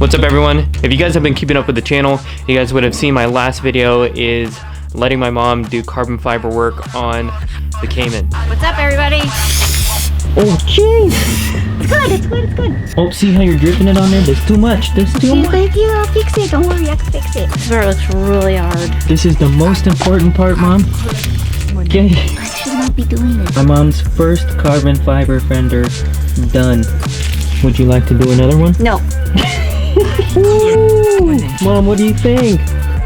What's up everyone? If you guys have been keeping up with the channel, you guys would have seen my last video is letting my mom do carbon fiber work on the Cayman. What's up everybody? Oh jeez! It's good, it's good, it's good. Oh, see how you're dripping it on there? There's too much. There's too much. Thank you, I'll fix it. Don't worry, I can fix it. This part looks really hard. This is the most important part, Mom. Okay. I should not be doing this. My mom's first carbon fiber fender done. Would you like to do another one? No. Ooh, Mom, what do you think?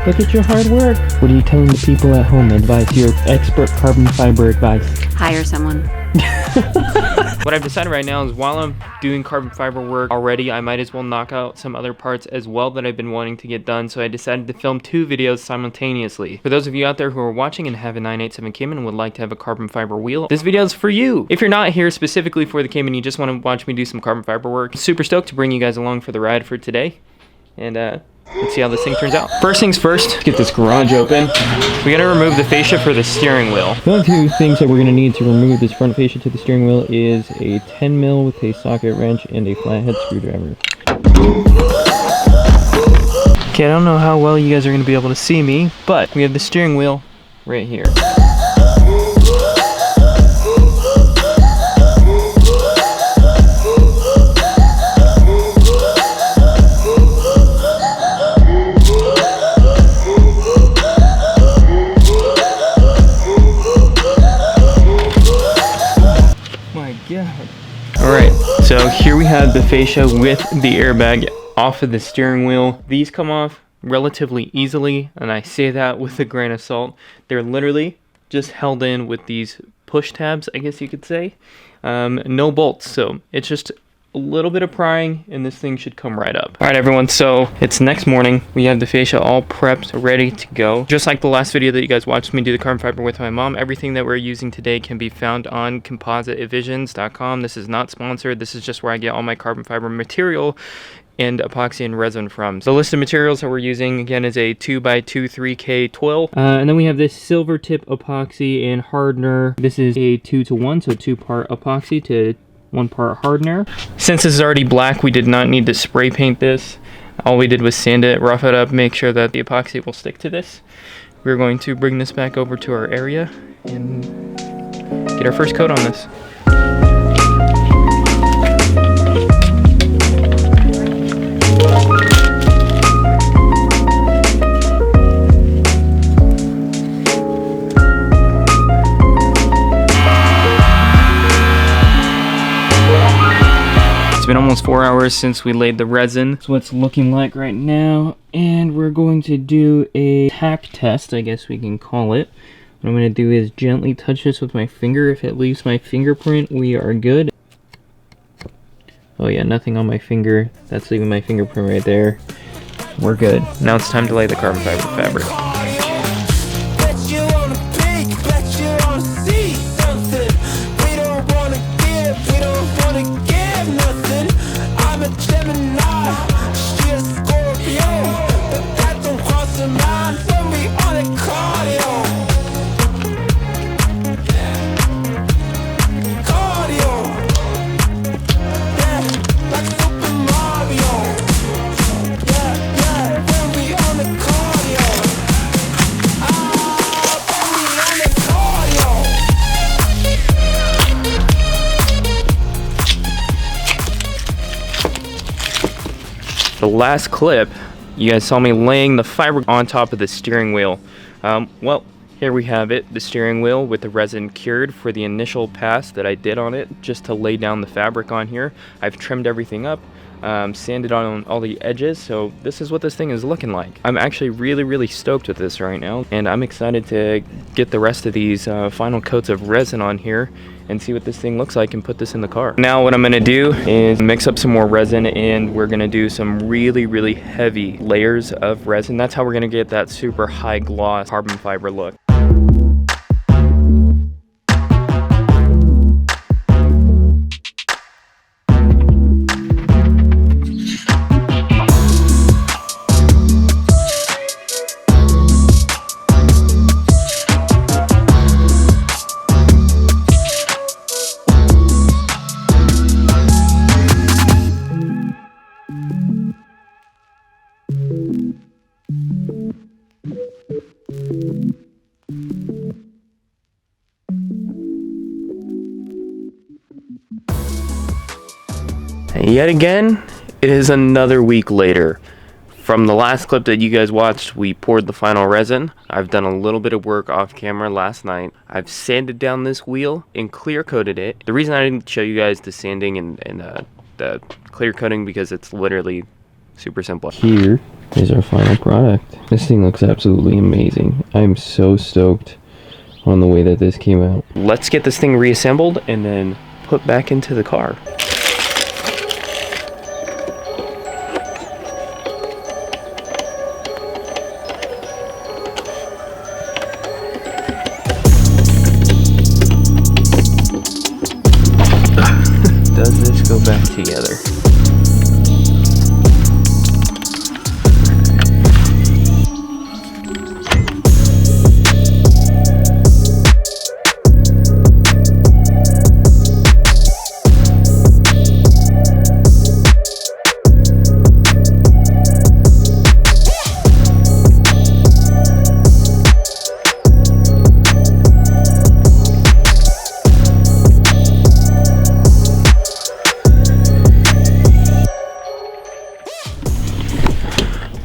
Look at your hard work. What are you telling the people at home? Advice, your expert carbon fiber advice. Hire someone. What I've decided right now is while I'm doing carbon fiber work already, I might as well knock out some other parts as well that I've been wanting to get done. So I decided to film 2 videos simultaneously. For those of you out there who are watching and have a 987 Cayman and would like to have a carbon fiber wheel, this video is for you. If you're not here specifically for the Cayman, you just want to watch me do some carbon fiber work, super stoked to bring you guys along for the ride for today. And let's see how this thing turns out. First things first, let's get this garage open. We gotta remove the fascia for the steering wheel. The only 2 things that we're gonna need to remove this front fascia to the steering wheel is a 10 mil with a socket wrench and a flathead screwdriver. Okay, I don't know how well you guys are gonna be able to see me, but we have the steering wheel right here. Alright, so here we have the fascia with the airbag off of the steering wheel. These come off relatively easily, and I say that with a grain of salt. They're literally just held in with these push tabs, I guess you could say. No bolts, so it's just a little bit of prying and this thing should come right up. Alright everyone, so it's next morning. We have the fascia all prepped, ready to go. Just like the last video that you guys watched me do the carbon fiber with my mom, everything that we're using today can be found on compositeevisions.com. This is not sponsored. This is just where I get all my carbon fiber material and epoxy and resin from. So the list of materials that we're using again is a 2x2 3K twill. And then we have this silver tip epoxy and hardener. This is a 2-to-1, so 2-part epoxy to 1-part hardener. Since this is already black, we did not need to spray paint this. All we did was sand it, rough it up, make sure that the epoxy will stick to this. We're going to bring this back over to our area and get our first coat on this. It's been almost 4 hours since we laid the resin. That's what it's looking like right now. And we're going to do a tack test, I guess we can call it. What I'm going to do is gently touch this with my finger. If it leaves my fingerprint, we are good. Oh yeah, nothing on my finger. That's leaving my fingerprint right there. We're good. Now it's time to lay the carbon fiber fabric. The last clip, you guys saw me laying the fiber on top of the steering wheel. Well, here we have it, the steering wheel with the resin cured for the initial pass that I did on it, just to lay down the fabric on here. I've trimmed everything up, sanded on all the edges, so this is what this thing is looking like. I'm actually really stoked with this right now, and I'm excited to get the rest of these final coats of resin on here and see what this thing looks like and put this in the car. Now what I'm gonna do is mix up some more resin, and we're gonna do some really heavy layers of resin. That's how we're gonna get that super high gloss carbon fiber look. And yet again, it is another week later. From the last clip that you guys watched, we poured the final resin. I've done a little bit of work off camera last night. I've sanded down this wheel and clear coated it. The reason I didn't show you guys the sanding and the clear coating because it's literally super simple. Here is our final product. This thing looks absolutely amazing. I'm so stoked on the way that this came out. Let's get this thing reassembled and then put back into the car. Does this go back together?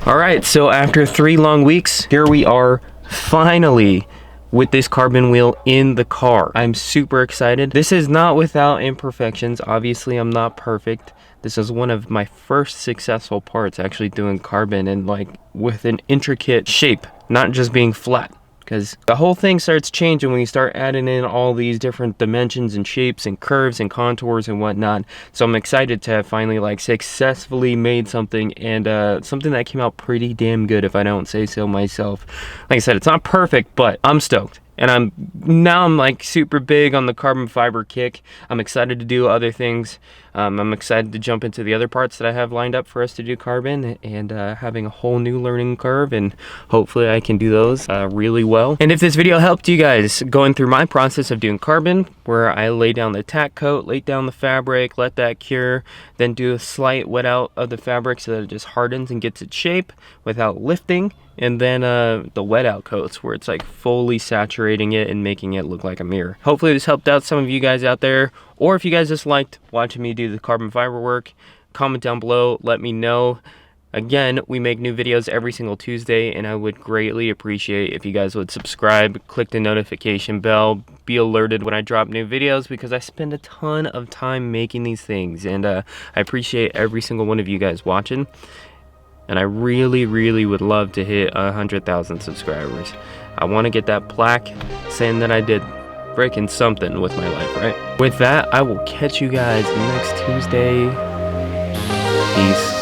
Alright, so after 3 long weeks, here we are finally with this carbon wheel in the car. I'm super excited. This is not without imperfections. Obviously, I'm not perfect. This is one of my first successful parts actually doing carbon and like with an intricate shape, not just being flat. Because the whole thing starts changing when you start adding in all these different dimensions and shapes and curves and contours and whatnot. So I'm excited to have finally like successfully made something, and something that came out pretty damn good if I don't say so myself. Like I said, it's not perfect, but I'm stoked. And I'm like super big on the carbon fiber kick. I'm excited to do other things. I'm excited to jump into the other parts that I have lined up for us to do carbon, and having a whole new learning curve, and hopefully I can do those really well. And if this video helped you guys going through my process of doing carbon, where I lay down the tack coat, lay down the fabric, let that cure, then do a slight wet out of the fabric so that it just hardens and gets its shape without lifting, and then the wet out coats where it's like fully saturating it and making it look like a mirror. Hopefully this helped out some of you guys out there, or if you guys just liked watching me do the carbon fiber work, comment down below, let me know. Again, we make new videos every single Tuesday, and I would greatly appreciate if you guys would subscribe, click the notification bell, be alerted when I drop new videos, because I spend a ton of time making these things, and I appreciate every single one of you guys watching. And I really, really would love to hit 100,000 subscribers. I want to get that plaque saying that I did freaking something with my life, right? With that, I will catch you guys next Tuesday. Peace.